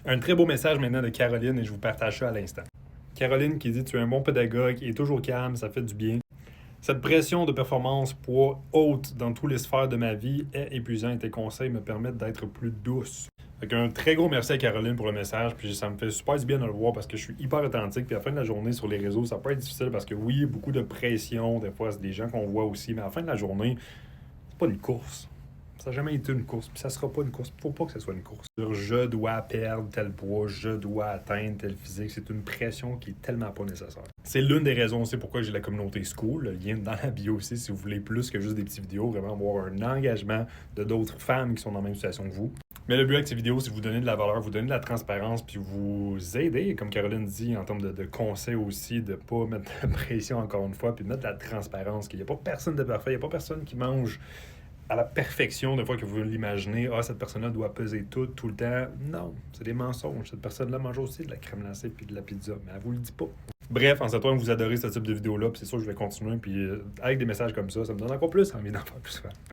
Un très beau message maintenant de Caroline et je vous partage ça à l'instant. Caroline qui dit: Tu es un bon pédagogue, il est toujours calme, ça fait du bien. Cette pression de performance poids haute dans tous les sphères de ma vie est épuisante et tes conseils me permettent d'être plus douce. Fait un très gros merci à Caroline pour le message, puis ça me fait super du bien de le voir parce que je suis hyper authentique, puis à la fin de la journée sur les réseaux, ça peut être difficile parce que oui, beaucoup de pression, des fois c'est des gens qu'on voit aussi, mais à la fin de la journée, c'est pas une course. Ça n'a jamais été une course, puis ça sera pas une course. Faut pas que ce soit une course. Je dois perdre tel poids, je dois atteindre tel physique. C'est une pression qui est tellement pas nécessaire. C'est l'une des raisons aussi pourquoi j'ai la communauté School. Le lien dans la bio aussi, si vous voulez plus que juste des petites vidéos, vraiment avoir un engagement de d'autres femmes qui sont dans la même situation que vous. Mais le but avec ces vidéos, c'est vous donner de la valeur, vous donner de la transparence, puis vous aider, comme Caroline dit, en termes de conseils aussi, de ne pas mettre de pression encore une fois, puis de mettre de la transparence, qu'il n'y a pas personne de parfait, il n'y a pas personne qui mange à la perfection, des fois que vous l'imaginez, cette personne-là doit peser tout le temps. Non, c'est des mensonges. Cette personne-là mange aussi de la crème glacée puis de la pizza, mais elle vous le dit pas. Bref, en s'attendant que vous adorez ce type de vidéo-là, puis c'est sûr que je vais continuer, puis avec des messages comme ça me donne encore plus envie d'en faire plus souvent.